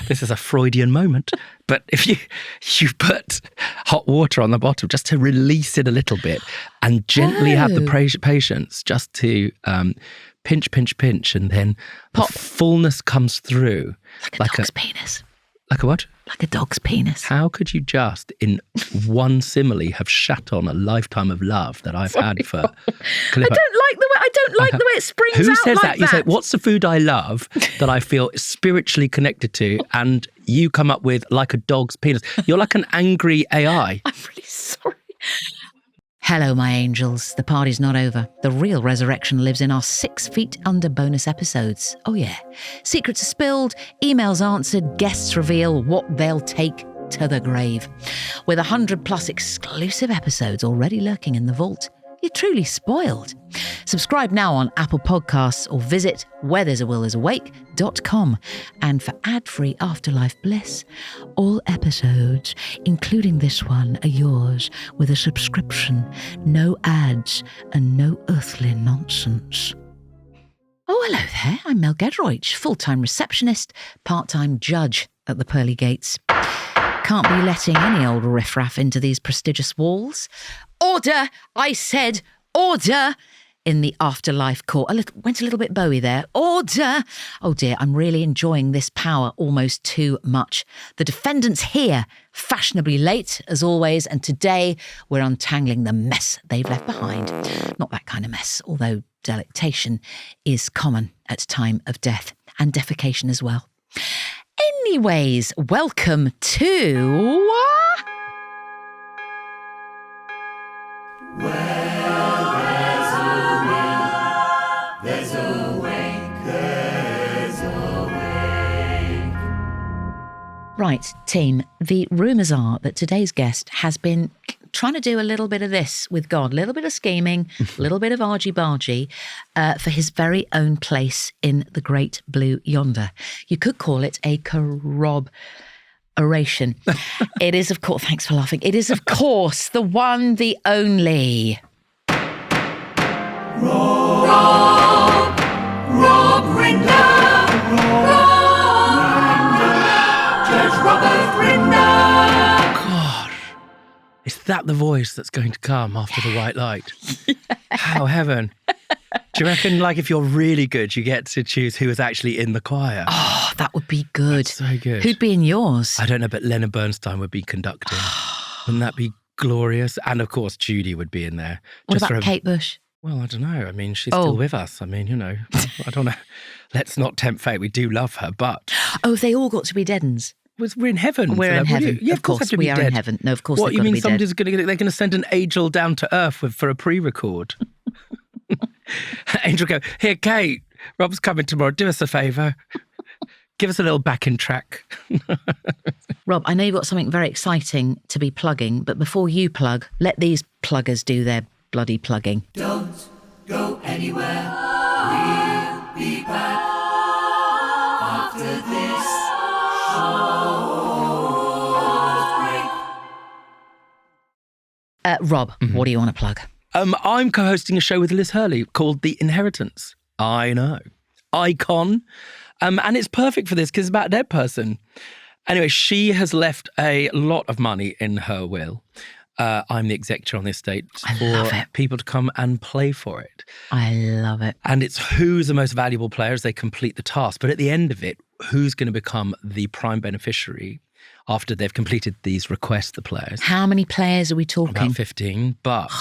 this is a Freudian moment, but if you put hot water on the bottom just to release it a little bit and gently have the patience just to pinch, and then Pop. the fullness comes through. Like a dog's penis. Like a what? Like a dog's penis. How could you just, in one simile, have shat on a lifetime of love that I've had for Calippos? I don't like the way it springs Who out says like that? You say, what's the food I love that I feel spiritually connected to? And you come up with like a dog's penis. You're like an angry AI. I'm really sorry. Hello, my angels. The party's not over. The real resurrection lives in our 6 feet under bonus episodes. Oh yeah. Secrets are spilled, emails answered, guests reveal what they'll take to the grave. With 100+ exclusive episodes already lurking in the vault, you're truly spoiled. Subscribe now on Apple Podcasts or visit wherethere'sawillthere'sawake.com. And for ad-free afterlife bliss, all episodes, including this one, are yours with a subscription, no ads and no earthly nonsense. Oh, hello there. I'm Mel Gedroich, full-time receptionist, part-time judge at the Pearly Gates. Can't be letting any old riffraff into these prestigious walls. Order! I said order! In the afterlife court. Went a little bit Bowie there. Order! Oh dear, I'm really enjoying this power almost too much. The defendant's here, fashionably late as always, and today we're untangling the mess they've left behind. Not that kind of mess, although delectation is common at time of death, and defecation as well. Anyways, welcome to... Right, team, the rumours are that today's guest has been trying to do a little bit of this with God, a little bit of scheming, a little bit of argy-bargy for his very own place in the great blue yonder. You could call it a corroboration. It is, of course, thanks for laughing. It is, of course, the one, the only... Rob Rinder! God, is that the voice that's going to come after the white light? Yeah. How heaven. Do you reckon, like, if you're really good, you get to choose who is actually in the choir? Oh, that would be good. That's so good. Who'd be in yours? I don't know, but Leonard Bernstein would be conducting. Wouldn't that be glorious? And, of course, Judy would be in there. What about Kate Bush? Well, I don't know. I mean, she's still with us. I mean, you know, I don't know. Let's not tempt fate. We do love her, but... Oh, they all got to be dead uns. We're in heaven. We're in heaven. Yeah, of course we are in heaven. No, of course what, they've got to be dead. What, you mean somebody's going to send an angel down to earth for a pre-record? Angel go, here, Kate, Rob's coming tomorrow. Do us a favour. Give us a little backing track. Rob, I know you've got something very exciting to be plugging, but before you plug, let these pluggers do their bloody plugging. Don't go anywhere. We'll be back after this short break. Rob, what do you want to plug? I'm co-hosting a show with Liz Hurley called The Inheritance. I know. Icon. And it's perfect for this because it's about a dead person. Anyway, she has left a lot of money in her will. I'm the executor on the estate for people to come and play for it. I love it. And it's who's the most valuable player as they complete the task. But at the end of it, who's going to become the prime beneficiary after they've completed these requests, the players. How many players are we talking? About 15. But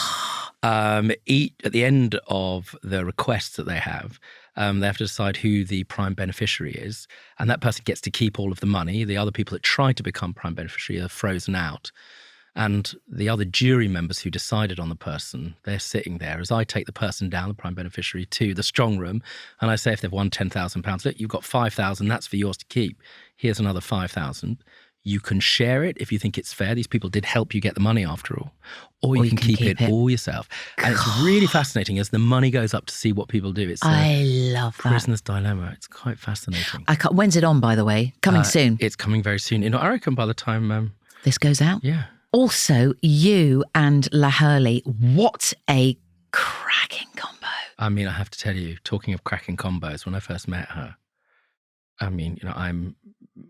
at the end of the requests that they have to decide who the prime beneficiary is. And that person gets to keep all of the money. The other people that try to become prime beneficiary are frozen out. And the other jury members who decided on the person, they're sitting there as I take the person down, the prime beneficiary, to the strong room. And I say, if they've won £10,000, look, you've got 5,000, that's for yours to keep. Here's another 5,000. You can share it if you think it's fair. These people did help you get the money after all. Or you can keep it all yourself. And it's really fascinating as the money goes up to see what people do. It's I love that. Prisoner's dilemma. It's quite fascinating. When's it on, by the way? Coming soon? It's coming very soon. You know, I reckon by the time... this goes out? Yeah. Also, you and La Hurley, what a cracking combo. I mean, I have to tell you, talking of cracking combos, when I first met her, I mean, you know, I'm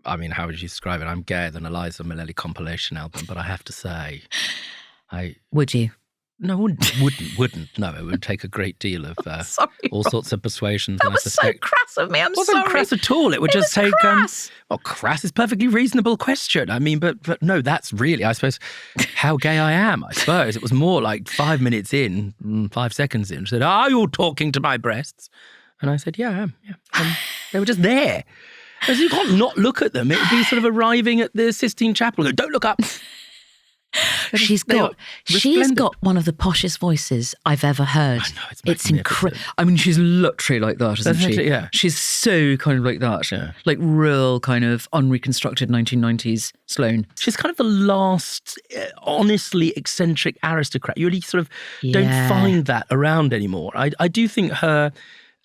I mean, how would you describe it? I'm gayer than Eliza Minnelli compilation album, but I have to say, Would you? No, wouldn't. No, it would take a great deal of Sorry, all sorts of persuasions. That and I was so suspect crass of me. I'm it wasn't sorry. crass at all. It would just take. Crass. Well, crass is a perfectly reasonable question. I mean, but no, that's really, I suppose, how gay I am. I suppose it was more like 5 minutes in, 5 seconds in. She said, "Are you talking to my breasts?" And I said, "Yeah, I am." Yeah, and they were just there. Because you can't not look at them. It would be sort of arriving at the Sistine Chapel. Go, don't look up. She's got one of the poshest voices I've ever heard. I know, it's incredible. I mean, she's literally like that, isn't she? Yeah. She's so kind of like that. Yeah. Like real kind of unreconstructed 1990s Sloane. She's kind of the last honestly eccentric aristocrat. You really sort of don't find that around anymore. I do think her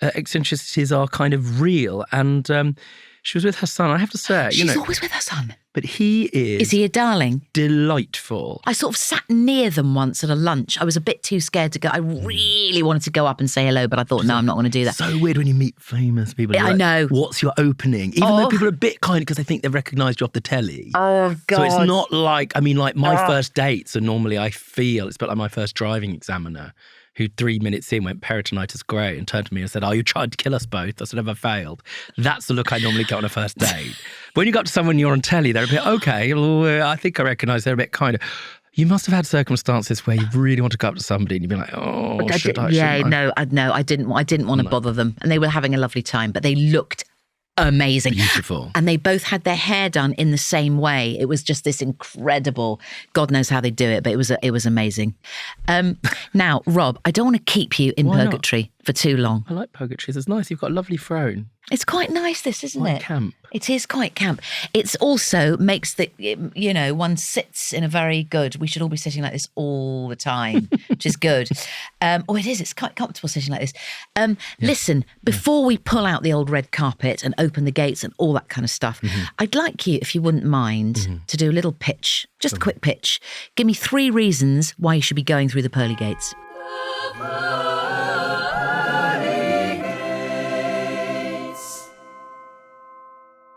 eccentricities are kind of real. And she was with her son, I have to say. She's always with her son. But he is... Is he a darling? Delightful. I sort of sat near them once at a lunch. I was a bit too scared to go. I really wanted to go up and say hello, but I thought, no, I'm not going to do that. So weird when you meet famous people. I know. What's your opening? Even though people are a bit kind because they think they've recognised you off the telly. Oh, God. So it's not like, I mean, like my first dates are normally, I feel, it's a bit like my first driving examiner, who 3 minutes in went peritonitis grey and turned to me and said, "Are you trying to kill us both?" I said, "Have I failed?" That's the look I normally get on a first date. But when you got to someone you're on telly, they're a bit, okay, well, I think I recognise they're a bit kind of... You must have had circumstances where you really want to go up to somebody and you'd be like, oh, should I? No, I didn't want to bother them. And they were having a lovely time, but they looked amazing. Beautiful. And they both had their hair done in the same way. It was just this incredible, God knows how they do it, but it was amazing. Now, Rob, I don't want to keep you in purgatory for too long. I like purgatories. It's nice. You've got a lovely throne. It's quite nice, this, isn't Quite it? camp. It is quite camp. It's also makes one sits in a very good, we should all be sitting like this all the time, which is good. It's quite comfortable sitting like this. Listen, before we pull out the old red carpet and open the gates and all that kind of stuff, I'd like you, if you wouldn't mind, to do a little pitch, just a quick pitch. Give me 3 reasons why you should be going through the pearly gates.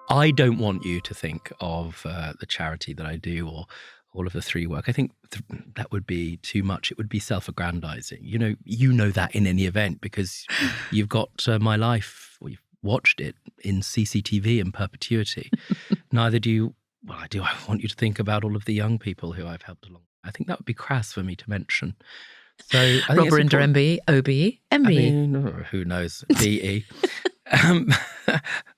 I don't want you to think of the charity that I do or all of the 3 work. I think that would be too much. It would be self-aggrandizing. You know that in any event because you've got my life, or you've watched it in CCTV in perpetuity. Neither do you. Well, I do. I want you to think about all of the young people who I've helped along. I think that would be crass for me to mention. So I think Rinder MBE, OBE, MBE. I mean, who knows? BE.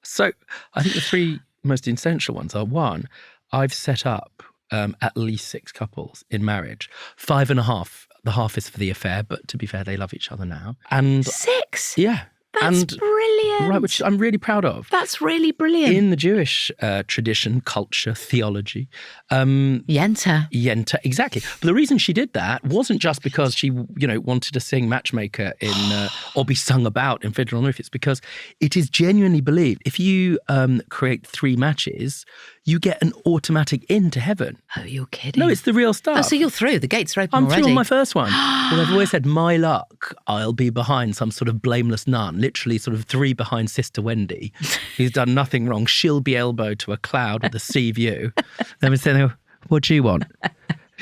So I think the 3 most essential ones are: 1, I've set up at least 6 couples in marriage. 5.5, the half is for the affair, but to be fair, they love each other now. And 6? Yeah. That's brilliant. Right, which I'm really proud of. That's really brilliant. In the Jewish tradition, culture, theology. Yenta, exactly. But the reason she did that wasn't just because she, wanted to sing Matchmaker in or be sung about in Fiddler on the Roof. It's because it is genuinely believed if you create 3 matches, you get an automatic in to heaven. Oh, you're kidding. No, it's the real stuff. Oh, so you're through. The gates are open I'm already. through on my first one. Well, I've always said, my luck, I'll be behind some sort of blameless nun, literally sort of 3 behind Sister Wendy, who's done nothing wrong. She'll be elbowed to a cloud with a sea view. Then we say, what do you want?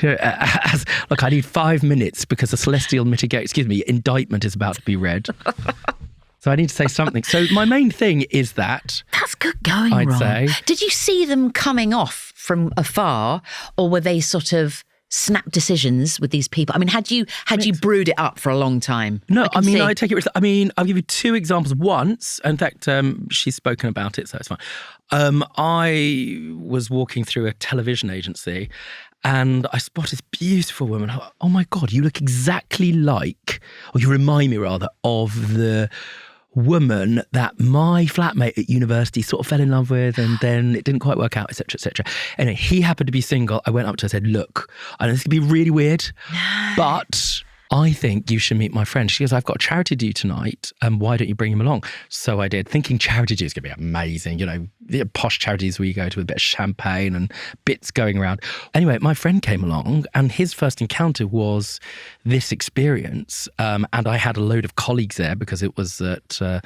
Look, I need 5 minutes because the celestial indictment is about to be read. So I need to say something. So my main thing is that. That's good going, I'd Ron. say. Did you see them coming off from afar, or were they sort of snap decisions with these people? I mean, had you brewed it up for a long time? No, I take it. I mean, I'll give you 2 examples. Once, in fact, she's spoken about it, so it's fine. I was walking through a television agency and I spotted this beautiful woman. Oh my God, you look exactly like, or you remind me rather, of the woman that my flatmate at university sort of fell in love with, and then it didn't quite work out, etc., etc. Anyway, he happened to be single. I went up to her and said, look, I know this could be really weird, but I think you should meet my friend. She goes, I've got a charity due tonight. Why don't you bring him along? So I did, thinking charity due is going to be amazing. You know, the posh charities where you go to with a bit of champagne and bits going around. Anyway, my friend came along and his first encounter was this experience. And I had a load of colleagues there because it was at a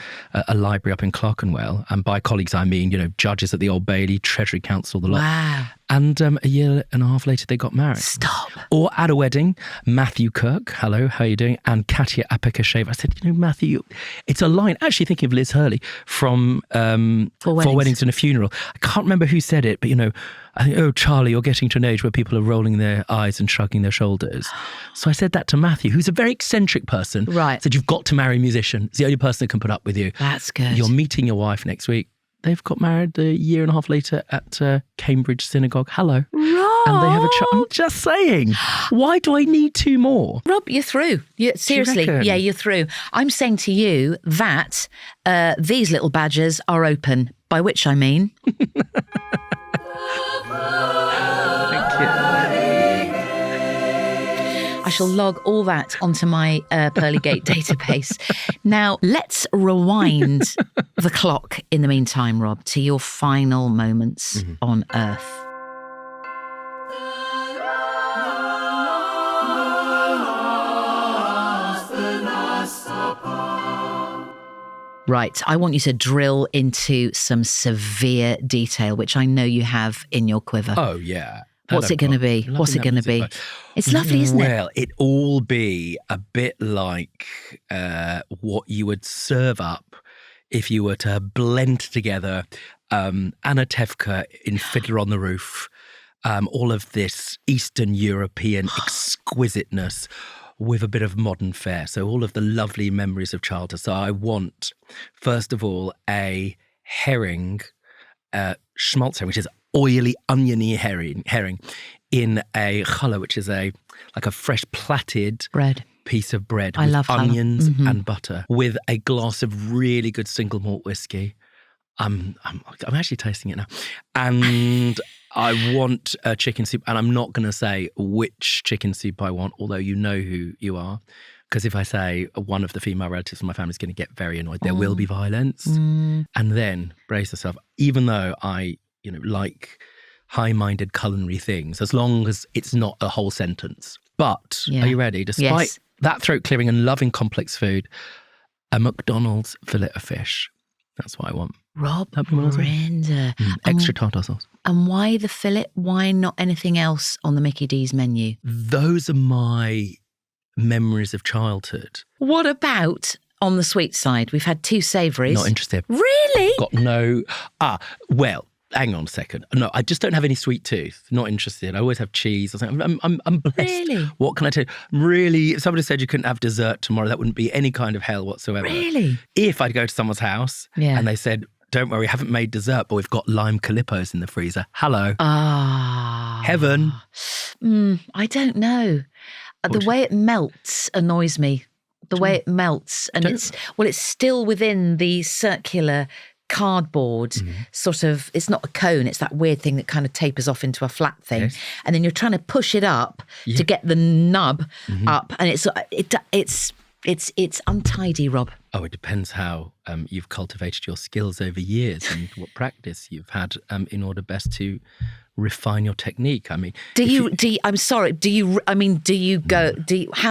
library up in Clerkenwell. And by colleagues, I mean, you know, judges at the Old Bailey, Treasury Council, the lot. Wow. And a year and a half later, they got married. Stop. Or at a wedding, Matthew Kirk, hello, how are you doing? And Katia Apekasheva. I said, you know, Matthew, it's a line, actually thinking of Liz Hurley from Four Weddings and a Funeral. I can't remember who said it, but, you know, I think, oh, Charlie, you're getting to an age where people are rolling their eyes and shrugging their shoulders. So I said that to Matthew, who's a very eccentric person. Right. I said, you've got to marry a musician. It's the only person that can put up with you. That's good. You're meeting your wife next week. They've got married a year and a half later at Cambridge Synagogue. Hello. Rob. And they have a child. I'm just saying, why do I need two more? Rob, you're through. Seriously, reckon? yeah, you're through. I'm saying to you that these little badgers are open, by which I mean... Thank you. I shall log all that onto my Pearly Gate database. Now, let's rewind the clock in the meantime, Rob, to your final moments on Earth. Right, I want you to drill into some severe detail, which I know you have in your quiver. Oh, yeah. What's it going to be? What's it going to be? It's lovely, isn't it? Well, it'd all be a bit like what you would serve up if you were to blend together Anna Tevka in Fiddler on the Roof, all of this Eastern European exquisiteness with a bit of modern fare. So all of the lovely memories of childhood. So I want, first of all, a herring, schmaltz herring, which is oily, oniony herring in a challah, which is like a fresh plaited bread piece of bread I with love challah. onions and butter, with a glass of really good single malt whiskey. I'm actually tasting it now, and I want a chicken soup, and I'm not going to say which chicken soup I want, although you know who you are. Because if I say one of the female relatives in my family is going to get very annoyed, there will be violence. And then brace yourself. Even though I, you know, like high-minded culinary things, as long as it's not a whole sentence. But are you ready? Despite that throat clearing and loving complex food, a McDonald's fillet of fish. That's what I want. Rob, Rinder. Extra tartar sauce. And why the fillet? Why not anything else on the Mickey D's menu? Those are my memories of childhood. What about on the sweet side? We've had two savouries. Not interested. Really? Got no... well, hang on a second. No, I just don't have any sweet tooth. Not interested. I always have cheese. I'm blessed. Really? What can I tell you? Really, if somebody said you couldn't have dessert tomorrow, that wouldn't be any kind of hell whatsoever. Really? If I'd go to someone's house and they said, don't worry, we haven't made dessert, but we've got lime Calippos in the freezer. Hello. Heaven. I don't know. The way it melts annoys me. The way it melts. And it's still within the circular cardboard sort of, it's not a cone, it's that weird thing that kind of tapers off into a flat thing. Yes. And then you're trying to push it up to get the nub up. And it's untidy, Rob. Oh, it depends how you've cultivated your skills over years and what practice you've had in order best to refine your technique. I mean, how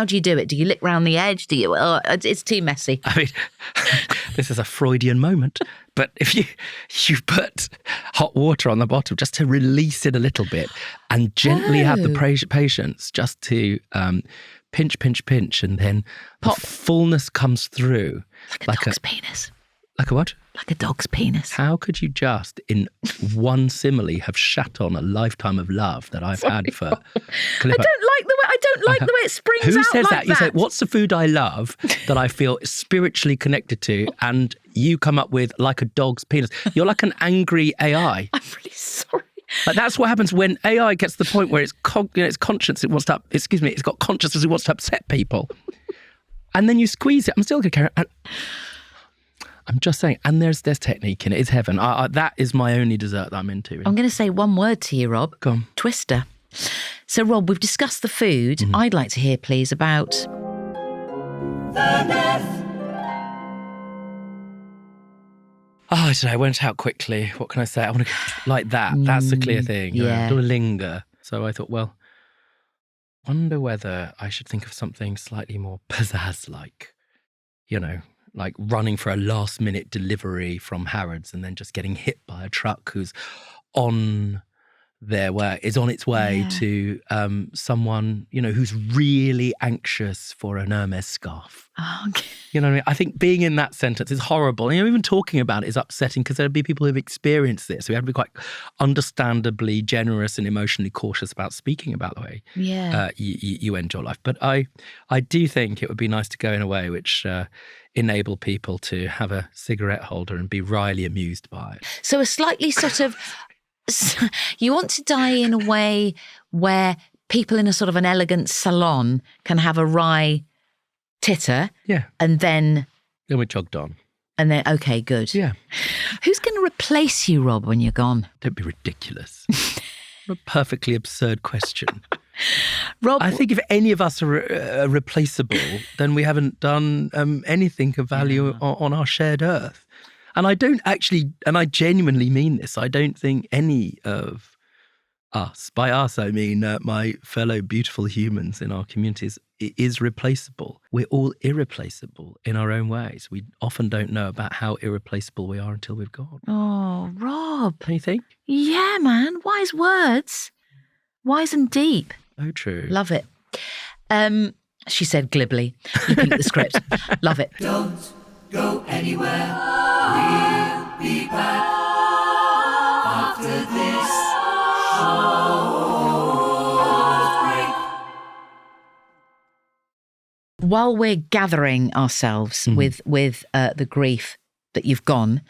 do you do it? Do you lick round the edge? It's too messy. I mean, this is a Freudian moment, but if you put hot water on the bottom just to release it a little bit and gently have the patience just to pinch, and then the fullness comes through. Like a dog's penis. Like a what? Like a dog's penis. How could you just, in one simile, have shat on a lifetime of love that I've had for Calippos? I don't like the way it springs out. Who says like that? You say, what's the food I love that I feel spiritually connected to? And you come up with like a dog's penis. You're like an angry AI. I'm really sorry. Like that's what happens when AI gets to the point where it's conscious. It's got consciousness. It wants to upset people, and then you squeeze it. I'm still going to carry on. I'm just saying, and there's technique in it. It's heaven. That is my only dessert that I'm into. I'm going to say one word to you, Rob. Go on. Twister. So, Rob, we've discussed the food. I'd like to hear, please, about the left. Oh, I don't know. I went out quickly. What can I say? I want to like that. That's the clear thing. yeah. I don't linger. So I thought, well, wonder whether I should think of something slightly more pizzazz-like. You know, like running for a last-minute delivery from Harrods and then just getting hit by a truck who's on its way to someone, you know, who's really anxious for an Hermes scarf. Oh, okay. You know what I mean? I think being in that sentence is horrible. And, you know, even talking about it is upsetting because there'd be people who've experienced this. So we have to be quite understandably generous and emotionally cautious about speaking about the way you end your life. But I do think it would be nice to go in a way which enable people to have a cigarette holder and be wryly amused by it. So a slightly sort of, you want to die in a way where people in a sort of an elegant salon can have a wry titter. Yeah. And then we jogged on. And then, okay, good. Yeah. Who's going to replace you, Rob, when you're gone? Don't be ridiculous. What a perfectly absurd question. Rob, I think if any of us are replaceable, then we haven't done anything of value on our shared earth. And I don't actually, and I genuinely mean this, I don't think any of us, by us I mean my fellow beautiful humans in our communities, is replaceable. We're all irreplaceable in our own ways. We often don't know about how irreplaceable we are until we've gone. oh, Rob. Don't you think? Yeah, man. Wise words. Wise and deep. Oh, true. Love it. She said glibly, looking at the script. Love it. Don't go anywhere. We'll be back after this short break. While we're gathering ourselves with the grief that you've gone,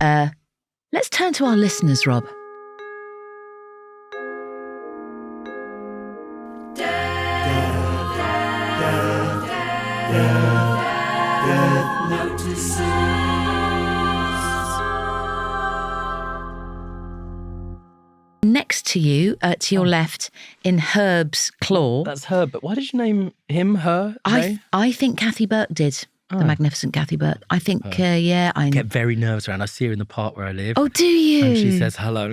let's turn to our listeners, Rob. Death notices. Next to you, to your left, in Herb's claw. That's her, but why did you name him her? I think Kathy Burke did. The magnificent Kathy Burke. I think, I get very nervous around. I see her in the park where I live. Oh, do you? And she says hello.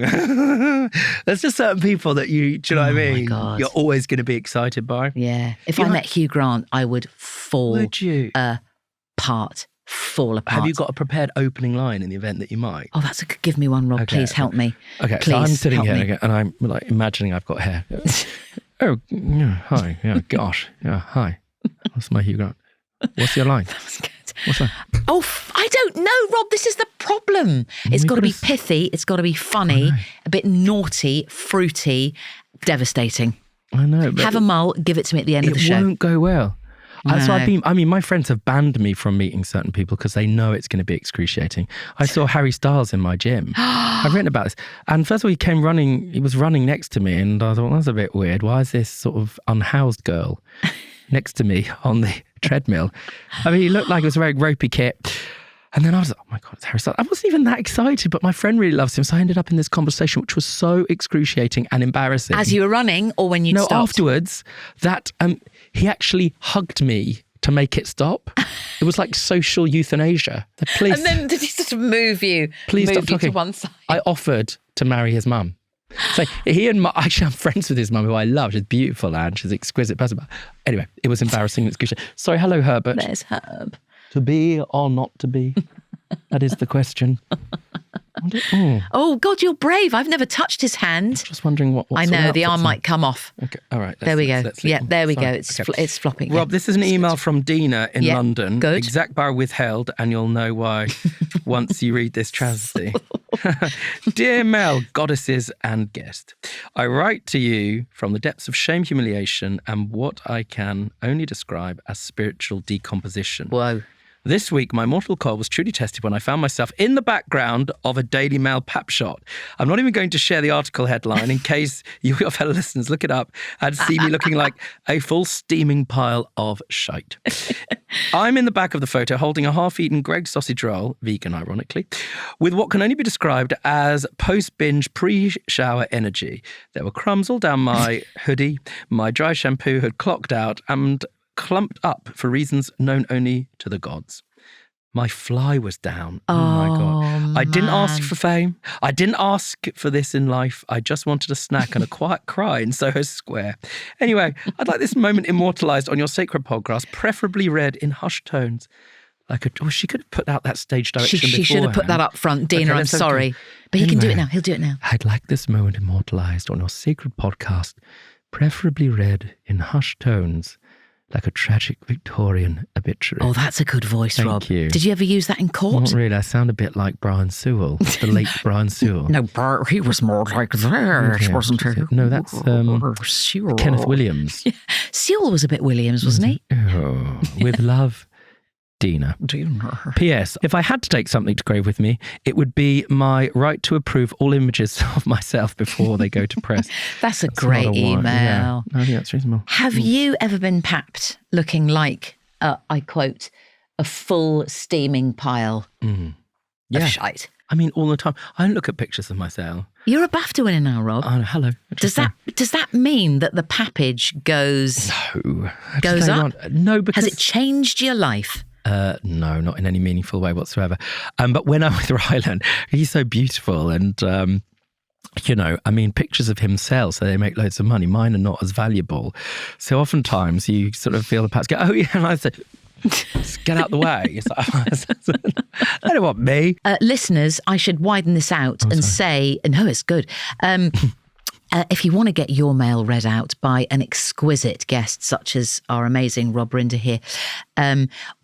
There's just certain people that do you know what I mean? My God. You're always going to be excited by. Yeah. If I met Hugh Grant, I would fall Would you? apart. Fall apart. Have you got a prepared opening line in the event that you might? Oh, give me one, Rob. Okay, Please help me. Okay, Please, so I'm sitting help here me. again, and I'm like imagining I've got hair. Oh, yeah, hi. Yeah, gosh. Yeah, hi. What's my Hugh Grant? What's your line? That was good. What's that? Oh, I don't know, Rob. This is the problem. It's got to be pithy. It's got to be funny, a bit naughty, fruity, devastating. I know. But Have a mull. Give it to me at the end of the show. It won't go well. No. So my friends have banned me from meeting certain people because they know it's going to be excruciating. I saw Harry Styles in my gym. I've written about this. And first of all, he was running next to me, and I thought, that's a bit weird. Why is this sort of unhoused girl next to me on the treadmill? I mean, he looked like he was wearing ropey kit. And then I was like, oh my God, it's Harry Styles. I wasn't even that excited, but my friend really loves him. So I ended up in this conversation, which was so excruciating and embarrassing. As you were running or when you stopped? No, afterwards, that he actually hugged me to make it stop. It was like social euthanasia. Please, And then did he sort of move you? please move stop you talking. to one side? I offered to marry his mum. So actually, I'm friends with his mum, who I love. She's beautiful and she's an exquisite person. But anyway, it was embarrassing and excruciating. Sorry, hello, Herbert. There's Herb. To be or not to be? That is the question. Oh, God, you're brave. I've never touched his hand. Just wondering what I sort of know, the outfit's arm in. might come off. Okay, all right. There we go. let's Yeah, leave. there we go. Sorry. It's Okay. it's flopping. Rob, this is an email from Dina in Yeah, London. good. Exact bar withheld, and you'll know why once you read this travesty. Dear Mel, goddesses and guest, I write to you from the depths of shame, humiliation, and what I can only describe as spiritual decomposition. Whoa. This week, my mortal coil was truly tested when I found myself in the background of a Daily Mail pap shot. I'm not even going to share the article headline in case you, your fellow listeners, look it up and see me looking like a full steaming pile of shite. I'm in the back of the photo holding a half-eaten Greggs sausage roll, vegan ironically, with what can only be described as post-binge, pre-shower energy. There were crumbs all down my hoodie, my dry shampoo had clocked out, and clumped up for reasons known only to the gods. My fly was down. Oh my God. I didn't ask for fame. I didn't ask for this in life. I just wanted a snack and a quiet cry in Soho Square. Anyway, I'd like this moment immortalised on your sacred podcast, preferably read in hushed tones. She could have put out that stage direction She should have put that up front. Dina, I'm sorry. Okay. But he can do it now. He'll do it now. I'd like this moment immortalised on your sacred podcast, preferably read in hushed tones, like a tragic Victorian obituary. Oh, that's a good voice, Rob. Thank you. Did you ever use that in court? Not really. I sound a bit like Brian Sewell, the late Brian Sewell. No, he was more like this, wasn't he? No, that's Sewell. Kenneth Williams. Yeah. Sewell was a bit Williams, wasn't he? Oh, with love, Dina. P.S. If I had to take something to grave with me, it would be my right to approve all images of myself before they go to press. That's a great email. Yeah, I think that's reasonable. Have you ever been papped looking like, I quote, a full steaming pile of shite? I mean, all the time. I don't look at pictures of myself. You're a BAFTA winner now, Rob. Oh, hello. Does that mean that the pappage goes up? No, because... Has it changed your life? No, not in any meaningful way whatsoever. But when I'm with Ryland, he's so beautiful and, pictures of him sell, so they make loads of money. Mine are not as valuable. So oftentimes you sort of feel the pats go, oh yeah, and I say, just get out the way. It's like, they don't want me. Listeners, I should widen this out and say, no, it's good. If you want to get your mail read out by an exquisite guest, such as our amazing Rob Rinder here,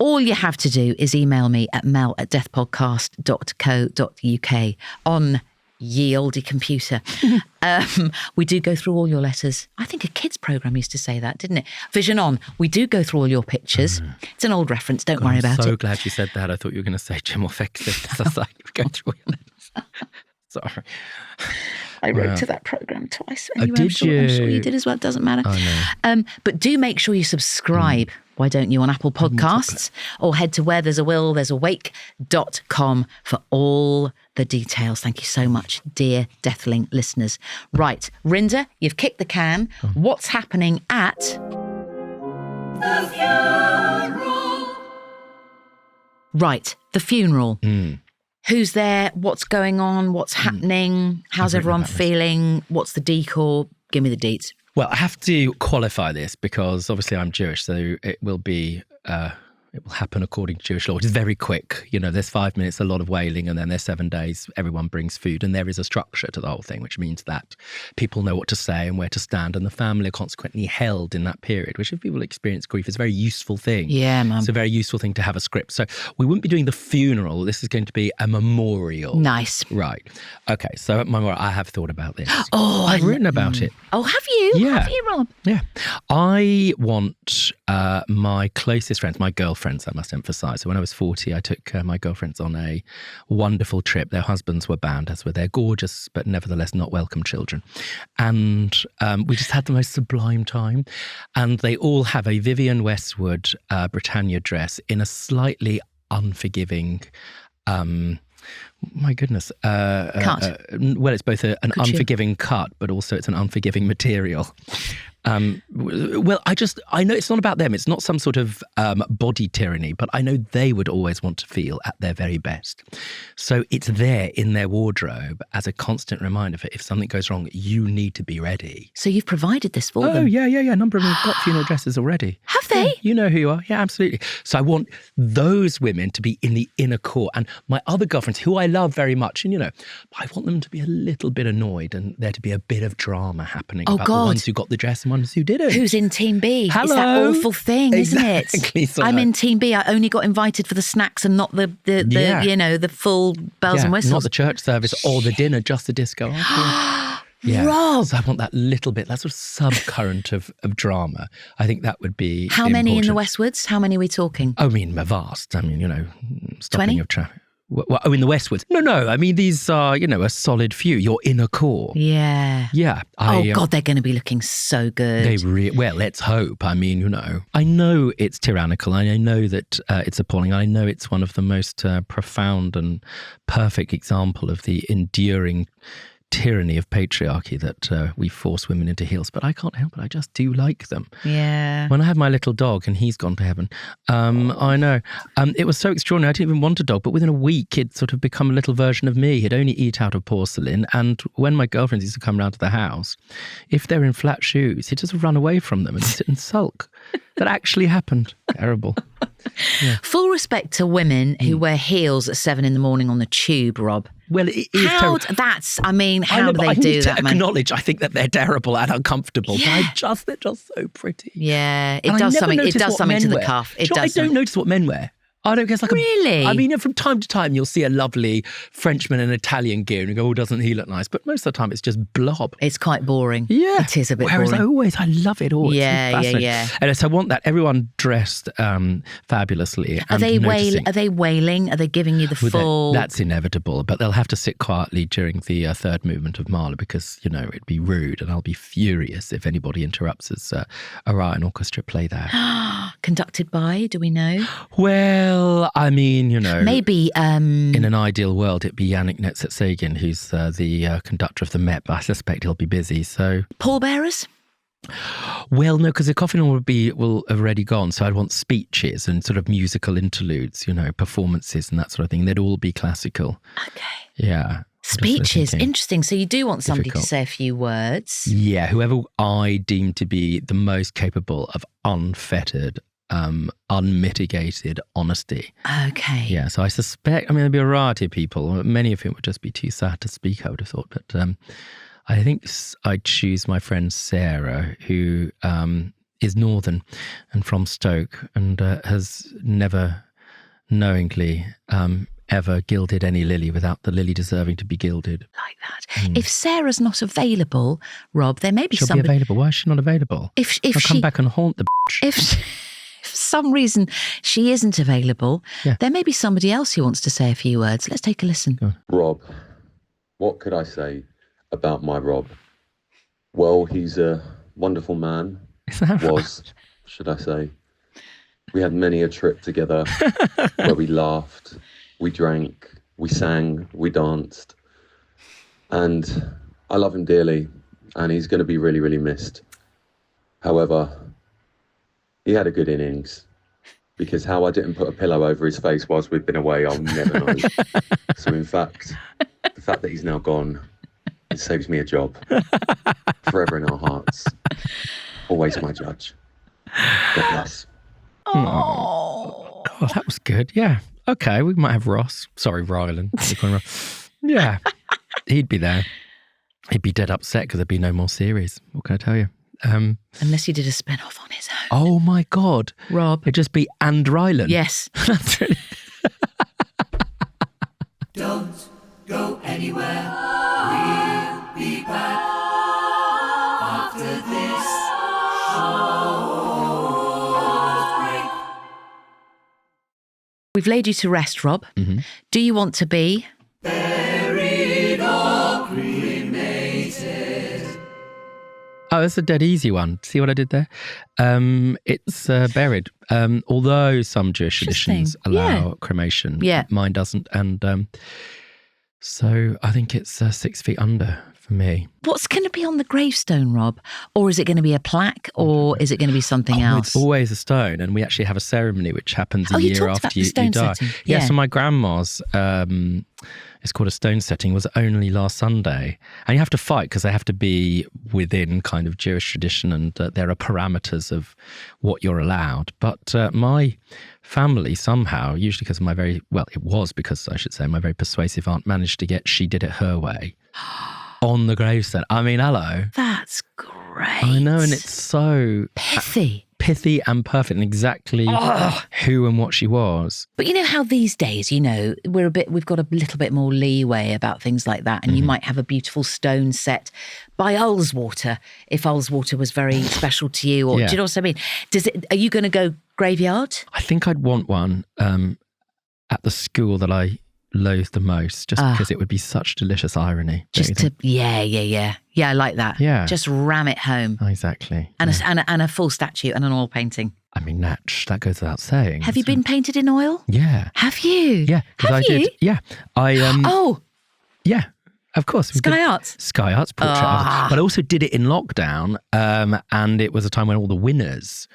all you have to do is email me at mel@deathpodcast.co.uk on ye olde computer. We do go through all your letters. I think a kids programme used to say that, didn't it? Vision On. We do go through all your pictures. It's an old reference. Don't worry about it. I'm so glad you said that. I thought you were going to say Jim or Fix it. I was like, go through all your letters. Sorry. I wrote to that programme twice. Anyway, Did I'm sure you did as well. It doesn't matter. But do make sure you subscribe. Why don't you, on Apple Podcasts, or head to where there's a will, there's a wake.com for all the details. Thank you so much, dear Deathling listeners. Right, Rinder, you've kicked the can. What's happening at The funeral. Right, the funeral. Who's there? What's going on? What's happening? How's everyone feeling? What's the decor? Give me the deets. Well, I have to qualify this because obviously I'm Jewish, so it will be it will happen according to Jewish law. It's very quick. There's 5 minutes, a lot of wailing, and then there's 7 days. Everyone brings food, and there is a structure to the whole thing, which means that people know what to say and where to stand, and the family are consequently held in that period, which if people experience grief is a very useful thing. Yeah, man. It's a very useful thing to have a script. So we wouldn't be doing the funeral. This is going to be a memorial. Nice. Right. Okay, so at my memorial, I have thought about this. Oh, I've written about it. Oh, have you? Yeah. Have you, Rob? Yeah. I want my closest friends, my girlfriends, I must emphasise. So when I was 40, I took my girlfriends on a wonderful trip. Their husbands were banned, as were their gorgeous, but nevertheless not welcome children. And we just had the most sublime time. And they all have a Vivienne Westwood Britannia dress in a slightly unforgiving... my goodness. Cut. Well, it's both an Couture. unforgiving cut, but also it's an unforgiving material. Well, I know it's not about them. It's not some sort of body tyranny, but I know they would always want to feel at their very best. So it's there in their wardrobe as a constant reminder for if something goes wrong, you need to be ready. So you've provided this for them? Oh, yeah. A number of them have got funeral dresses already. Have they? Yeah, you know who you are. Yeah, absolutely. So I want those women to be in the inner core. And my other girlfriends, who I love very much, and I want them to be a little bit annoyed and there to be a bit of drama happening about the ones who got the dress and ones who didn't. Who's in Team B? Hello. It's that awful thing, Exactly. isn't it? I'm in Team B. I only got invited for the snacks and not the full bells and whistles. Not the church service or the dinner, just the disco. Yeah. Rob! So I want that little bit, that sort of subcurrent of drama. I think that would be How many in the important. Westwoods? How many are we talking? I mean, vast. I mean, stopping 20? of traffic. Well, in the Westwoods. No. I mean, these are, a solid few. Your inner core. Yeah. Yeah. God, they're going to be looking so good. Well, let's hope. I mean, I know it's tyrannical. I know that it's appalling. I know it's one of the most profound and perfect example of the enduring tyranny of patriarchy that we force women into heels, but I can't help it. I just do like them. Yeah. When I had my little dog and he's gone to heaven, I know. It was so extraordinary. I didn't even want a dog, but within a week, he'd sort of become a little version of me. He'd only eat out of porcelain. And when my girlfriends used to come round to the house, if they're in flat shoes, he'd just run away from them and sit and sulk. That actually happened. Terrible. Yeah. Full respect to women who wear heels at 7 a.m. on the tube, Rob. Well, it is How terrible. how do they do that, man? Acknowledge, I think that they're terrible and uncomfortable. Yeah. But they're just so pretty. Yeah, it And I does never something. It notice does what something men to the wear. cuff. Do you know what? I don't notice what men wear. I don't guess Really? I mean, from time to time, you'll see a lovely Frenchman in Italian gear and you go, oh, doesn't he look nice? But most of the time, it's just blob. It's quite boring. Yeah. It is a bit Whereas boring. I love it all. Yeah. And so I want that. Everyone dressed fabulously. Are they noticing. Are they wailing? Are they giving you the full? That's inevitable, but they'll have to sit quietly during the third movement of Mahler because, it'd be rude and I'll be furious if anybody interrupts as Orion Orchestra play that. Conducted by? Do we know? Well, I mean, Maybe. in an ideal world, it'd be Yannick Netzet-Segan, who's the conductor of the Met, but I suspect he'll be busy. So, Pallbearers? well, no, because the coffin will have already gone. So I'd want speeches and sort of musical interludes, performances and that sort of thing. They'd all be classical. Okay. Yeah. Speeches, interesting. So you do want somebody Difficult. to say a few words. Yeah, whoever I deem to be the most capable of unfettered, unmitigated honesty. Okay. Yeah, so I suspect, there'll be a variety of people, many of whom would just be too sad to speak, I would have thought. But I think I'd choose my friend Sarah, who is northern and from Stoke and has never knowingly ever gilded any lily without the lily deserving to be gilded. Like that. If Sarah's not available, Rob, there may be She'll somebody. be available. Why is she not available? If I'll she come back and haunt the bitch. if for some reason she isn't available, Yeah. there may be somebody else who wants to say a few words. Let's take a listen. Rob, what could I say about my Rob? Well, he's a wonderful man. Is that right? Was, should I say. We had many a trip together where we laughed, we drank, we sang, we danced. And I love him dearly, and he's going to be really, really missed. However, he had a good innings, because how I didn't put a pillow over his face whilst we've been away, I'll never know. So in fact, the fact that he's now gone, it saves me a job. Forever in our hearts. Always my judge. God bless. Oh. God, that was good. Yeah. Okay, we might have Ross. Sorry, Rylan. Yeah. He'd be there. He'd be dead upset because there'd be no more series. What can I tell you? Unless he did a spin-off on his own. Oh my God. Rob. It'd just be and Rylan. Yes. That's really... Don't go anywhere. We'll be back after this short break. We've laid you to rest, Rob. Mm-hmm. Do you want to be? Buried or cremated. Oh, that's a dead easy one. See what I did there? It's buried. Although some Jewish traditions Interesting. allow cremation, Yeah. mine doesn't. And so I think it's 6 feet under for me. What's going to be on the gravestone, Rob? Or is it going to be a plaque? Or is it going to be something else? It's always a stone, and we actually have a ceremony which happens a you year talked after about the you stone die. setting. Yeah, Yeah. so my grandma's, it's called a stone setting, was only last Sunday. And you have to fight because they have to be within kind of Jewish tradition, and there are parameters of what you're allowed. But my family somehow, usually because of my very persuasive aunt managed to get, she did it her way. On the gravestone. I mean, hello. That's great. I know, and it's so pithy. pithy and perfect and exactly who and what she was. But you know how these days, we've got a little bit more leeway about things like that. And you might have a beautiful stone set by Ullswater if Ullswater was very special to you. Or Yeah. do you know what I mean? Are you going to go graveyard? I think I'd want one at the school that I loathe the most, just because it would be such delicious irony. Yeah, I like that. Yeah. Just ram it home. Exactly. And a full statue and an oil painting. I mean, Natch, that goes without saying. Have you been painted in oil? Yeah. Have you? Yeah. 'Cause Have I you? did. Yeah. I Oh, Yeah. Of course. Sky Arts? Sky Arts portrait artist. But I also did it in lockdown, and it was a time when all the winners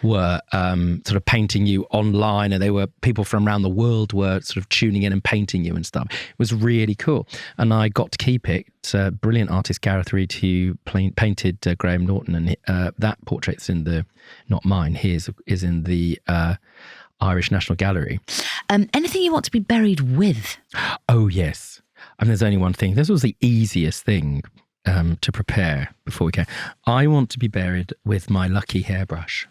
were sort of painting you online, and they were people from around the world were sort of tuning in and painting you and stuff. It was really cool. And I got to keep it. Brilliant artist Gareth Reid, who painted Graham Norton, and that portrait's in the, not mine, his is in the Irish National Gallery. Anything you want to be buried with? Oh, yes. I mean, there's only one thing. This was the easiest thing to prepare before we came. I want to be buried with my lucky hairbrush.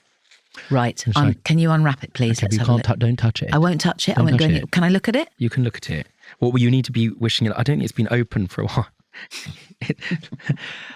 Right. Can you unwrap it, please? Okay, don't touch it. I won't touch it. I won't go near it. Can I look at it? You can look at it. Well, you need to be wishing it. I don't think it's been open for a while.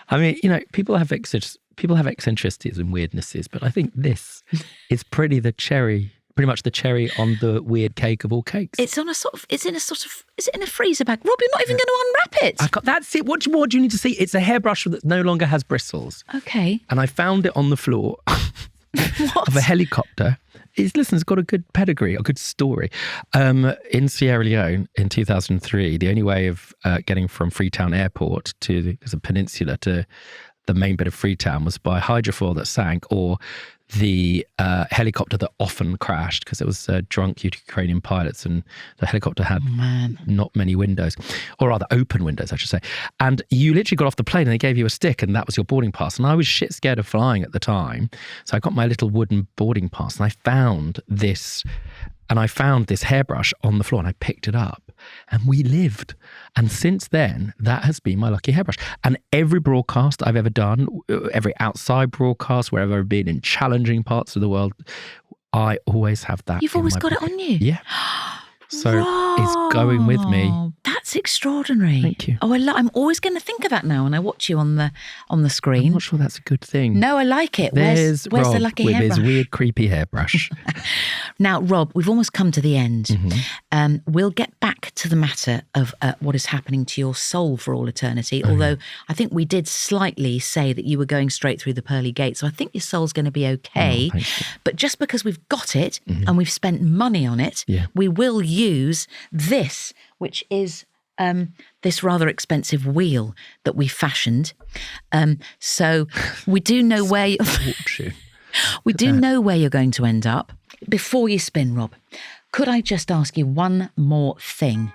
I mean, you know, people have eccentricities and weirdnesses, but I think this is pretty much the cherry on the weird cake of all cakes. It's in a sort of, is it in a freezer bag? Rob, you're not even going to unwrap it. That's it. What more do you need to see? It's a hairbrush that no longer has bristles. Okay. And I found it on the floor of a helicopter. It's got a good pedigree, a good story. In Sierra Leone in 2003, the only way of getting from Freetown Airport to there's a peninsula to the main bit of Freetown was by hydrofoil that sank, or the helicopter that often crashed because it was drunk Ukrainian pilots, and the helicopter had not many windows, or rather open windows, I should say. And you literally got off the plane and they gave you a stick and that was your boarding pass. And I was shit scared of flying at the time. So I got my little wooden boarding pass and I found this hairbrush on the floor and I picked it up and we lived. And since then, that has been my lucky hairbrush. And every broadcast I've ever done, every outside broadcast, wherever I've been in challenging parts of the world, I always have that. You've always got it on you? Yeah. So it's going with me. That's extraordinary. Thank you. Oh, I'm always going to think of that now when I watch you on the screen. I'm not sure that's a good thing. No, I like it. Where's Rob the lucky with hairbrush? his weird, creepy hairbrush? Now, Rob, we've almost come to the end. Mm-hmm. We'll get back to the matter of what is happening to your soul for all eternity, although I think we did slightly say that you were going straight through the pearly gates, so I think your soul's going to be okay. But just because we've got it and we've spent money on it, we will use this, which is this rather expensive wheel that we fashioned. So we do know where know where you're going to end up. Before you spin, Rob, could I just ask you one more thing?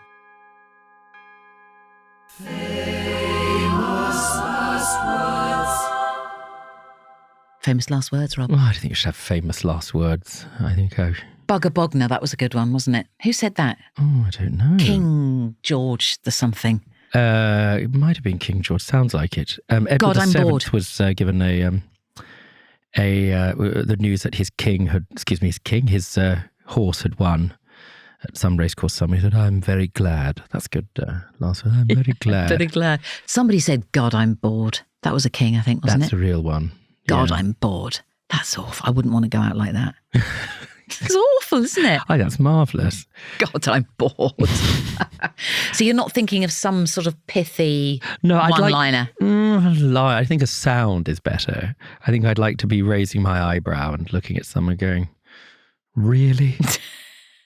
Famous last words, Rob. Well, I don't think you should have famous last words. I think Bugger Bogner, that was a good one, wasn't it? Who said that? Oh, I don't know. King George the something. It might have been King George. Sounds like it. Edward I'm VII bored. was given the news that his horse had won at some racecourse somewhere. He said, "I'm very glad." That's good. Last one. I'm very glad. Very glad. Somebody said, "God, I'm bored." That was a king, I think, wasn't That's it? a real one. God, Yeah. I'm bored. That's awful. I wouldn't want to go out like that. It's awful, isn't it? Oh, that's marvellous. God, I'm bored. So you're not thinking of some sort of pithy one-liner? I think a sound is better. I think I'd like to be raising my eyebrow and looking at someone going, "Really?"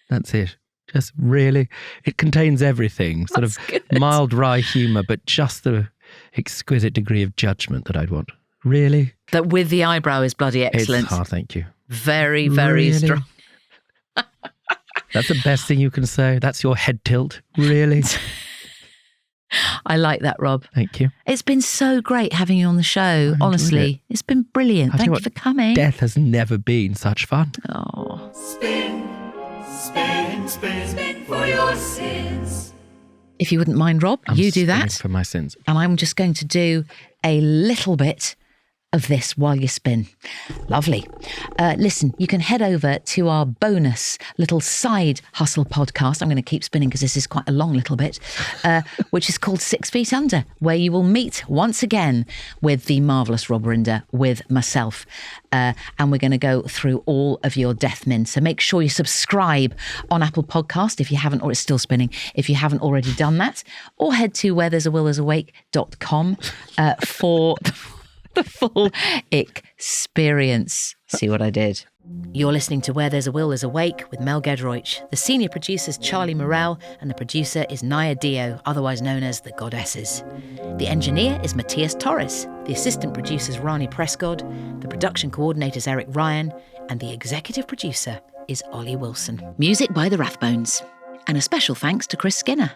That's it. Just really. It contains everything. Sort of good. mild, wry humour, but just the exquisite degree of judgment that I'd want. Really? That with the eyebrow is bloody excellent. Thank you. Very, very Really? strong. That's the best thing you can say. That's your head tilt. Really? I like that, Rob. Thank you. It's been so great having you on the show, honestly. It's been brilliant. Thank you for coming. Death has never been such fun. Oh. Spin, spin, spin, spin for your sins. If you wouldn't mind, Rob, you do spinning that. for my sins. And I'm just going to do a little bit of this while you spin. Lovely. Listen, you can head over to our bonus little side hustle podcast. I'm going to keep spinning because this is quite a long little bit, which is called 6 Feet Under, where you will meet once again with the marvellous Rob Rinder, with myself. And we're going to go through all of your death min. So make sure you subscribe on Apple Podcast if you haven't, or it's still spinning, if you haven't already done that, or head to wherethere'sawillthere'sawake.com for the full experience. See what I did? You're listening to Where There's a Will, There's a Wake with Mel Gedroych. The senior producer's Charlie Morrell, and the producer is Naya Dio, otherwise known as the Goddesses. The engineer is Matthias Torres. The assistant producer's Rani Prescott. The production coordinator's Eric Ryan. And the executive producer is Ollie Wilson. Music by the Rathbones. And a special thanks to Chris Skinner.